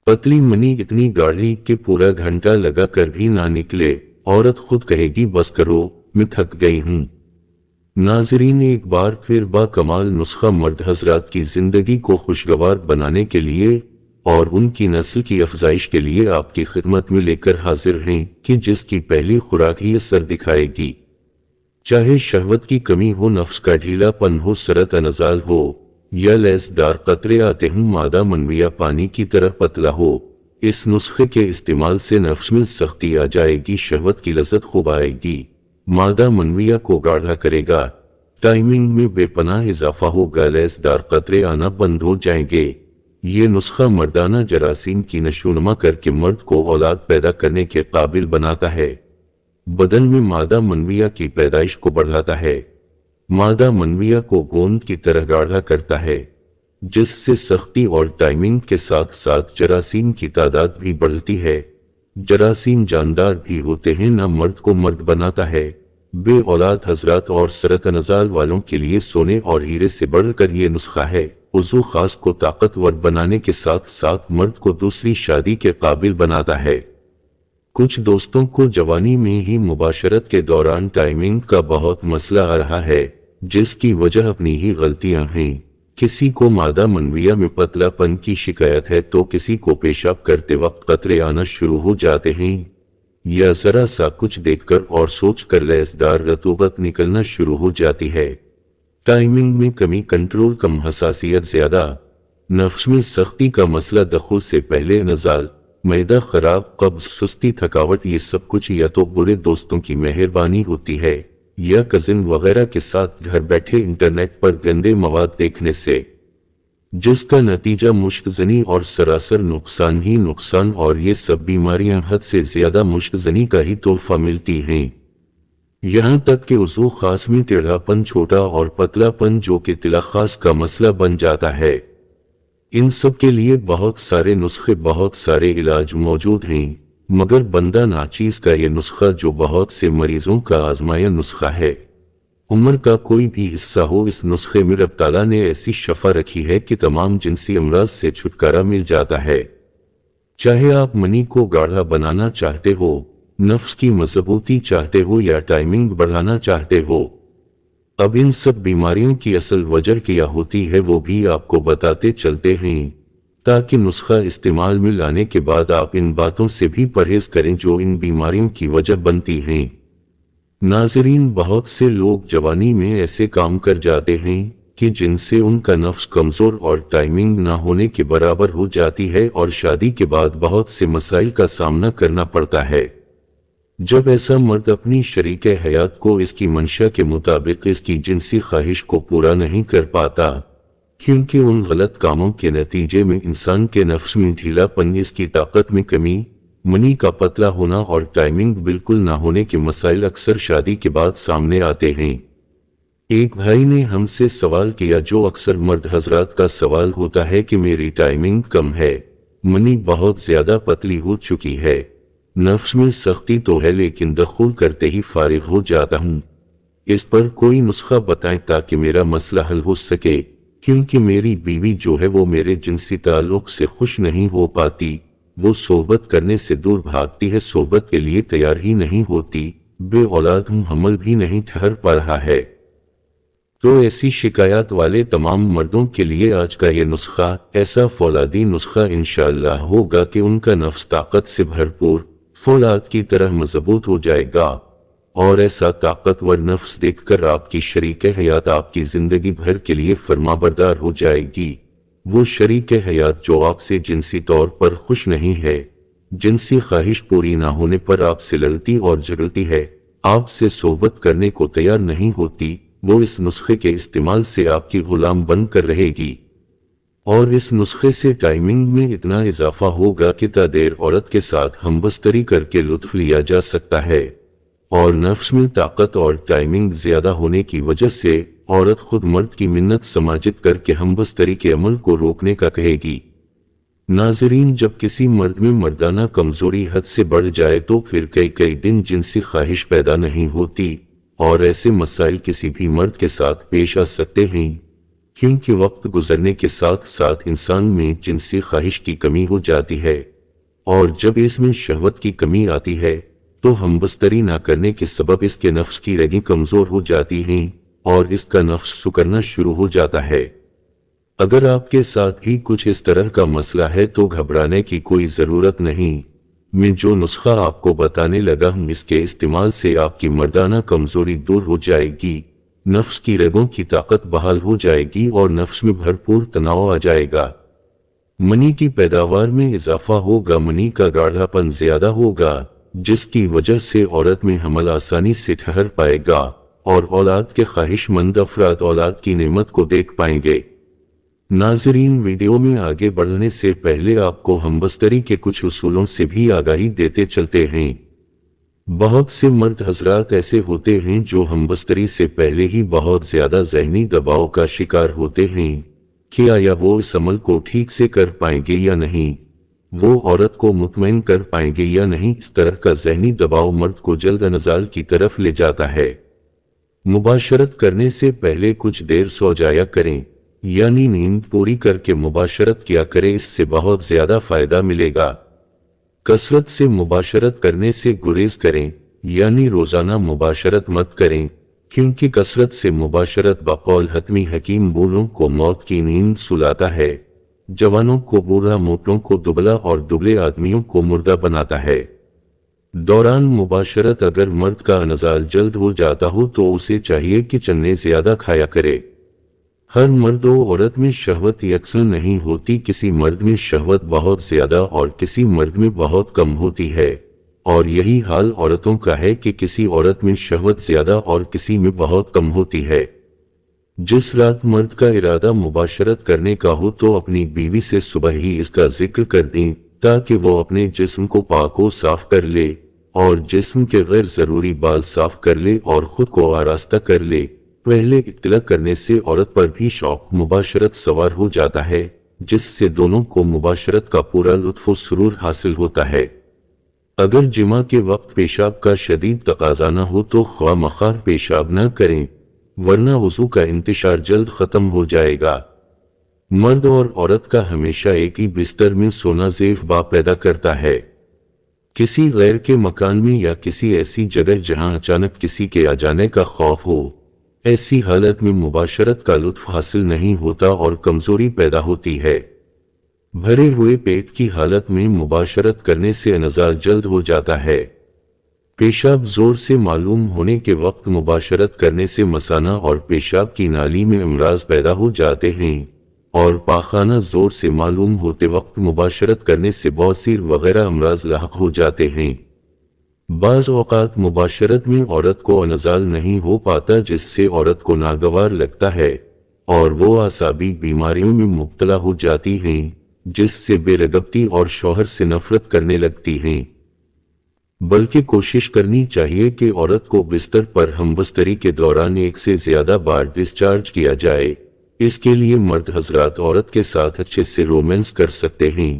पतली मनी इतनी गाढ़ी कि पूरा घंटा लगा कर भी ना निकले। औरत खुद कहेगी बस करो, मैं थक गई हूं। नाज़रीन, एक बार फिर बाकमाल नुस्खा मर्द हजरात की जिंदगी को खुशगवार बनाने के लिए और उनकी नस्ल की अफजाइश के लिए आपकी खिदमत में लेकर हाजिर हैं कि जिसकी पहली खुराक ही असर दिखाएगी। चाहे शहवत की कमी हो, नफ्स का ढीलापन हो, सरत नजाल हो या लैसदार कतरे आते हों, मादा मनविया पानी की तरह पतला हो, इस नुस्खे के इस्तेमाल से नफ्स में सख्ती आ जाएगी, शहवत की लज़्ज़त खूब आएगी, मादा मनविया को गाढ़ा करेगा, टाइमिंग में बेपनाह इजाफा होगा, लैसदार कतरे आना बंद हो जाएंगे। ये नुस्खा मर्दाना जरासीम की नशोनुमा करके मर्द को औलाद पैदा करने के काबिल बनाता है, बदन में मादा मनविया की पैदाइश को बढ़ाता है, मादा मनविया को गोंद की तरह गाढ़ा करता है, जिससे सख्ती और टाइमिंग के साथ साथ जरासीम की तादाद भी बढ़ती है। जरासीम जानदार भी होते हैं, ना मर्द को मर्द बनाता है। बे औलाद हजरात और सरत नजाल वालों के लिए सोने और हीरे से बढ़कर ये नुस्खा है। उज़ू खास को ताकतवर बनाने के साथ साथ मर्द को दूसरी शादी के काबिल बनाता है। कुछ दोस्तों को जवानी में ही मुबाशरत के दौरान टाइमिंग का बहुत मसला आ रहा है, जिसकी वजह अपनी ही गलतियां हैं। किसी को मादा मनविया में पतलापन की शिकायत है तो किसी को पेशाब करते वक्त कतरे आना शुरू हो जाते हैं, या जरा सा कुछ देखकर और सोचकर लैसदार रतूबत निकलना शुरू हो जाती है। टाइमिंग में कमी, कंट्रोल कम, हसासियत ज्यादा, नफ्स में सख्ती का मसला, दखुल से पहले नजाल, मैदा खराब, कब्ज, सुस्ती, थकावट, ये सब कुछ या तो बुरे दोस्तों की मेहरबानी होती है या कजिन वगैरह के साथ घर बैठे इंटरनेट पर गंदे मवाद देखने से, जिसका नतीजा मुश्कजनी और सरासर नुकसान ही नुकसान, और ये सब बीमारियां हद से ज्यादा मुश्कजनी का ही तोहफा मिलती हैं। यहाँ तक कि उज़ू खास में टेढ़ापन, छोटा और पतलापन जो कि तिला खास का मसला बन जाता है। इन सब के लिए बहुत सारे नुस्खे, बहुत सारे इलाज मौजूद हैं, मगर बंदा नाचीज का ये नुस्खा जो बहुत से मरीजों का आजमाया नुस्खा है, उम्र का कोई भी हिस्सा हो, इस नुस्खे में रब ताला ने ऐसी शफा रखी है कि तमाम जिनसी अमराज से छुटकारा मिल जाता है। चाहे आप मनी को गाढ़ा बनाना चाहते हो, नफ्स की मजबूती चाहते हो या टाइमिंग बढ़ाना चाहते हो, अब इन सब बीमारियों की असल वजह क्या होती है वो भी आपको बताते चलते हैं, ताकि नुस्खा इस्तेमाल में लाने के बाद आप इन बातों से भी परहेज करें जो इन बीमारियों की वजह बनती हैं। नाज़रीन, बहुत से लोग जवानी में ऐसे काम कर जाते हैं कि जिनसे उनका नफ्स कमजोर और टाइमिंग ना होने के बराबर हो जाती है और शादी के बाद बहुत से मसाइल का सामना करना पड़ता है। जब ऐसा मर्द अपनी शरीके हयात को इसकी मंशा के मुताबिक इसकी जिनसी ख्वाहिश को पूरा नहीं कर पाता, क्योंकि उन गलत कामों के नतीजे में इंसान के नफ्स में ढीलापन, इसकी ताकत में कमी, मनी का पतला होना और टाइमिंग बिल्कुल ना होने के मसाइल अक्सर शादी के बाद सामने आते हैं। एक भाई ने हमसे सवाल किया, जो अक्सर मर्द हजरात का सवाल होता है कि मेरी टाइमिंग कम है, मनी बहुत ज्यादा पतली हो चुकी है, नफ्स में सख्ती तो है लेकिन दखूल करते ही फारिग हो जाता हूँ, इस पर कोई नुस्खा बताएं ताकि मेरा मसला हल हो सके, क्योंकि मेरी बीवी जो है वो मेरे जिनसी ताल्लुक से खुश नहीं हो पाती, वो सोहबत करने से दूर भागती है, सोहबत के लिए तैयार ही नहीं होती, बे औलाद हूँ, हमल भी नहीं ठहर पा रहा है। तो ऐसी शिकायत वाले तमाम मर्दों के लिए आज का ये नुस्खा ऐसा फौलादी नुस्खा इंशाअल्लाह होगा कि उनका नफ्स ताकत से भरपूर फौलाद की तरह मजबूत हो जाएगा, और ऐसा ताकतवर नफ्स देखकर आपकी शरीके हयात आपकी जिंदगी भर के लिए फरमाबरदार हो जाएगी। वो शरीके हयात जो आपसे जिनसी तौर पर खुश नहीं है, जिनसी ख्वाहिश पूरी ना होने पर आपसे लड़ती और झगड़ती है, आपसे सोहबत करने को तैयार नहीं होती, वो इस नुस्खे के इस्तेमाल से आपकी गुलाम बनकर रहेगी। और इस नुस्खे से टाइमिंग में इतना इजाफा होगा कि तादेर औरत के साथ हमबस्तरी करके लुत्फ लिया जा सकता है, और नफ्स में ताकत और टाइमिंग ज्यादा होने की वजह से औरत खुद मर्द की मिन्नत समाजित करके हमबस्तरी के अमल को रोकने का कहेगी। नाजरीन, जब किसी मर्द में मर्दाना कमजोरी हद से बढ़ जाए तो फिर कई कई दिन जिनसी ख्वाहिश पैदा नहीं होती, और ऐसे मसाइल किसी भी मर्द के साथ पेश आ सकते हैं। کیونکہ وقت گزرنے کے ساتھ ساتھ انسان میں جنسی خواہش کی کمی ہو جاتی ہے، اور جب اس میں شہوت کی کمی آتی ہے تو ہم بستری نہ کرنے کے سبب اس کے نفس کی رگیں کمزور ہو جاتی ہیں اور اس کا نفس سکڑنا شروع ہو جاتا ہے۔ اگر آپ کے ساتھ بھی کچھ اس طرح کا مسئلہ ہے تو گھبرانے کی کوئی ضرورت نہیں۔ میں جو نسخہ آپ کو بتانے لگا ہوں اس کے استعمال سے آپ کی مردانہ کمزوری دور ہو جائے گی، نفس کی رگوں کی طاقت بحال ہو جائے گی اور نفس میں بھرپور تناؤ آ جائے گا۔ منی کی پیداوار میں اضافہ ہوگا، منی کا گاڑھا پن زیادہ ہوگا، جس کی وجہ سے عورت میں حمل آسانی سے ٹھہر پائے گا اور اولاد کے خواہش مند افراد اولاد کی نعمت کو دیکھ پائیں گے۔ ناظرین، ویڈیو میں آگے بڑھنے سے پہلے آپ کو ہم بستری کے کچھ اصولوں سے بھی آگاہی دیتے چلتے ہیں۔ بہت سے مرد حضرات ایسے ہوتے ہیں جو ہم بستری سے پہلے ہی بہت زیادہ ذہنی دباؤ کا شکار ہوتے ہیں کہ آیا وہ اس عمل کو ٹھیک سے کر پائیں گے یا نہیں، وہ عورت کو مطمئن کر پائیں گے یا نہیں۔ اس طرح کا ذہنی دباؤ مرد کو جلد انزال کی طرف لے جاتا ہے۔ مباشرت کرنے سے پہلے کچھ دیر سو جایا کریں، یعنی نیند پوری کر کے مباشرت کیا کریں، اس سے بہت زیادہ فائدہ ملے گا۔ کثرت سے مباشرت کرنے سے گریز کریں، یعنی روزانہ مباشرت مت کریں، کیونکہ کثرت سے مباشرت بقول حتمی حکیم بوڑھوں کو موت کی نیند سلاتا ہے، جوانوں کو بوڑھا، موٹوں کو دبلا اور دبلے آدمیوں کو مردہ بناتا ہے۔ دوران مباشرت اگر مرد کا انزال جلد ہو جاتا ہو تو اسے چاہیے کہ چنے زیادہ کھایا کرے۔ ہر مرد و عورت میں شہوت یکساں نہیں ہوتی، کسی مرد میں شہوت بہت زیادہ اور کسی مرد میں بہت کم ہوتی ہے، اور یہی حال عورتوں کا ہے کہ کسی عورت میں شہوت زیادہ اور کسی میں بہت کم ہوتی ہے۔ جس رات مرد کا ارادہ مباشرت کرنے کا ہو تو اپنی بیوی سے صبح ہی اس کا ذکر کر دیں تاکہ وہ اپنے جسم کو پاک و صاف کر لے اور جسم کے غیر ضروری بال صاف کر لے اور خود کو آراستہ کر لے۔ پہلے اطلاع کرنے سے عورت پر بھی شوق مباشرت سوار ہو جاتا ہے، جس سے دونوں کو مباشرت کا پورا لطف و سرور حاصل ہوتا ہے۔ اگر جماع کے وقت پیشاب کا شدید تقاضا نہ ہو تو خواہ مخواہ پیشاب نہ کریں، ورنہ وضو کا انتشار جلد ختم ہو جائے گا۔ مرد اور عورت کا ہمیشہ ایک ہی بستر میں سونا زیف با پیدا کرتا ہے۔ کسی غیر کے مکان میں یا کسی ایسی جگہ جہاں اچانک کسی کے آ جانے کا خوف ہو، ایسی حالت میں مباشرت کا لطف حاصل نہیں ہوتا اور کمزوری پیدا ہوتی ہے۔ بھرے ہوئے پیٹ کی حالت میں مباشرت کرنے سے انزال جلد ہو جاتا ہے۔ پیشاب زور سے معلوم ہونے کے وقت مباشرت کرنے سے مثانہ اور پیشاب کی نالی میں امراض پیدا ہو جاتے ہیں، اور پاخانہ زور سے معلوم ہوتے وقت مباشرت کرنے سے بواسیر وغیرہ امراض لاحق ہو جاتے ہیں۔ بعض اوقات مباشرت میں عورت کو انزال نہیں ہو پاتا، جس سے عورت کو ناگوار لگتا ہے اور وہ اعصابی بیماریوں میں مبتلا ہو جاتی ہیں، جس سے بے رغبتی اور شوہر سے نفرت کرنے لگتی ہیں۔ بلکہ کوشش کرنی چاہیے کہ عورت کو بستر پر ہم بستری کے دوران ایک سے زیادہ بار ڈسچارج کیا جائے۔ اس کے لیے مرد حضرات عورت کے ساتھ اچھے سے رومانس کر سکتے ہیں،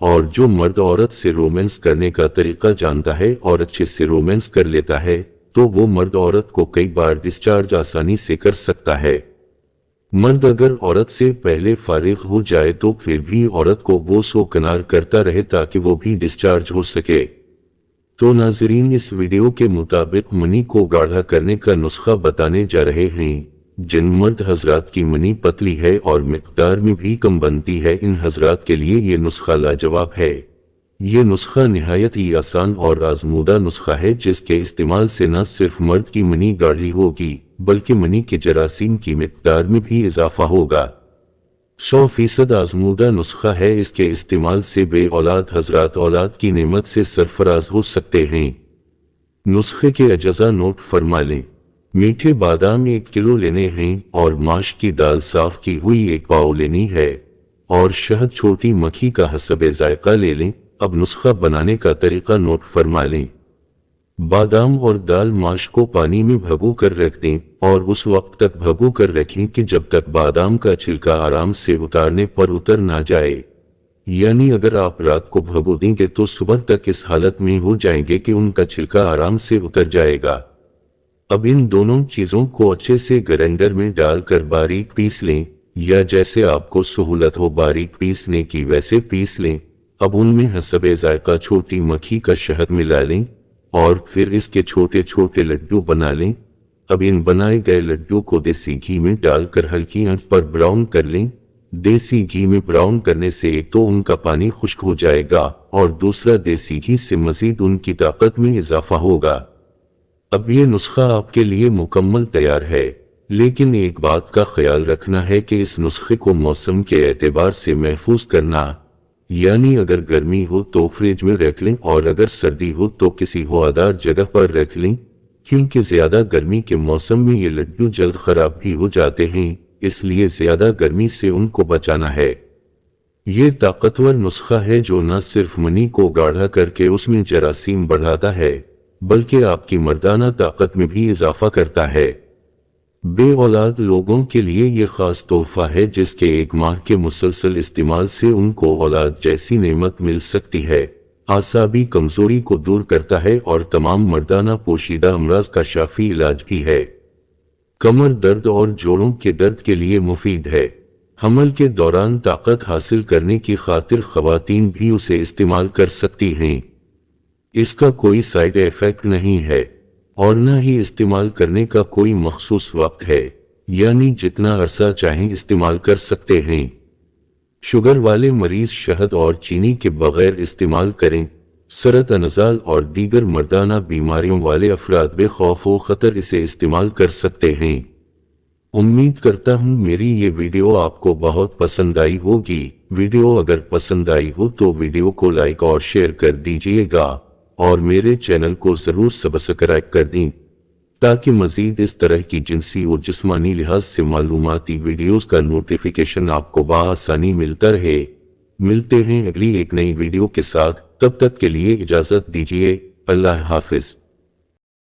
اور جو مرد عورت سے رومانس کرنے کا طریقہ جانتا ہے اور اچھے سے رومانس کر لیتا ہے تو وہ مرد عورت کو کئی بار ڈسچارج آسانی سے کر سکتا ہے۔ مرد اگر عورت سے پہلے فارغ ہو جائے تو پھر بھی عورت کو بوس و کنار کرتا رہے تاکہ وہ بھی ڈسچارج ہو سکے۔ تو ناظرین، اس ویڈیو کے مطابق منی کو گاڑھا کرنے کا نسخہ بتانے جا رہے ہیں۔ جن مرد حضرات کی منی پتلی ہے اور مقدار میں بھی کم بنتی ہے، ان حضرات کے لیے یہ نسخہ لاجواب ہے۔ یہ نسخہ نہایت ہی آسان اور آزمودہ نسخہ ہے، جس کے استعمال سے نہ صرف مرد کی منی گاڑھی ہوگی بلکہ منی کے جراثیم کی مقدار میں بھی اضافہ ہوگا۔ 100% آزمودہ نسخہ ہے، اس کے استعمال سے بے اولاد حضرات اولاد کی نعمت سے سرفراز ہو سکتے ہیں۔ نسخے کے اجزاء نوٹ فرما لیں۔ میٹھے بادام 1 کلو لینے ہیں اور ماش کی دال صاف کی ہوئی 1 پاؤ لینی ہے، اور شہد چھوٹی مکھی کا حسب ذائقہ لے لیں۔ اب نسخہ بنانے کا طریقہ نوٹ فرما لیں۔ بادام اور دال ماش کو پانی میں بھگو کر رکھ دیں اور اس وقت تک بھگو کر رکھیں کہ جب تک بادام کا چھلکا آرام سے اتارنے پر اتر نہ جائے، یعنی اگر آپ رات کو بھگو دیں گے تو صبح تک اس حالت میں ہو جائیں گے کہ ان کا چھلکا آرام سے اتر جائے گا۔ اب ان دونوں چیزوں کو اچھے سے گرائنڈر میں ڈال کر باریک پیس لیں، या जैसे आपको सहूलत हो बारीक पीसने की वैसे पीस लें। अब उनमें हसब जायका छोटी मक्खी का शहद मिला लें और फिर इसके छोटे छोटे लड्डू बना लें। अब इन बनाए गए लड्डू को देसी घी में डालकर हल्की आंच पर ब्राउन कर लें। देसी घी में ब्राउन करने से एक तो उनका पानी खुश्क हो जाएगा और दूसरा देसी घी से मजीद उनकी ताकत में इजाफा होगा। अब ये नुस्खा आपके लिए मुकम्मल तैयार है, लेकिन एक बात का ख्याल रखना है कि इस नुस्खे को मौसम के एतबार से महफूज करना, यानी अगर गर्मी हो तो फ्रिज में रख लें और अगर सर्दी हो तो किसी हवादार जगह पर रख लें, क्योंकि ज्यादा गर्मी के मौसम में ये लड्डू जल्द खराब भी हो जाते हैं, इसलिए ज्यादा गर्मी से उनको बचाना है। ये ताकतवर नुस्खा है जो न सिर्फ मनी को गाढ़ा करके उसमें जरासीम बढ़ाता है, बल्कि आपकी मर्दाना ताकत में भी इजाफा करता है। बे औलाद लोगों के लिए ये खास तोहफा है जिसके 1 माह के मुसलसल इस्तेमाल से उनको औलाद जैसी नेमत मिल सकती है। आसाबी कमजोरी को दूर करता है और तमाम मर्दाना पोशीदा अमराज का शाफी इलाज भी है। कमर दर्द और जोड़ों के दर्द के लिए मुफीद है। हमल के दौरान ताकत हासिल करने की खातिर खवातीन भी उसे इस्तेमाल कर सकती हैं। इसका कोई साइड इफेक्ट नहीं है और न ही इस्तेमाल करने का कोई मखसूस वक्त है, यानी जितना अरसा चाहें इस्तेमाल कर सकते हैं। शुगर वाले मरीज शहद और चीनी के बगैर इस्तेमाल करें। सरत-ए-नज़ाल और दीगर मर्दाना बीमारियों वाले अफराद बेखौफ व खतर इसे इस्तेमाल कर सकते हैं। उम्मीद करता हूँ मेरी ये वीडियो आपको बहुत पसंद आई होगी। वीडियो अगर पसंद आई हो तो वीडियो को लाइक और शेयर कर दीजिएगा और मेरे चैनल को जरूर सब्सक्राइब कर दें ताकि मजीद इस तरह की जिनसी और जिस्मानी लिहाज से मालूमाती वीडियोस का नोटिफिकेशन आपको बआसानी मिलता रहे। मिलते हैं अगली एक नई वीडियो के साथ, तब तक के लिए इजाजत दीजिए। अल्लाह हाफिज।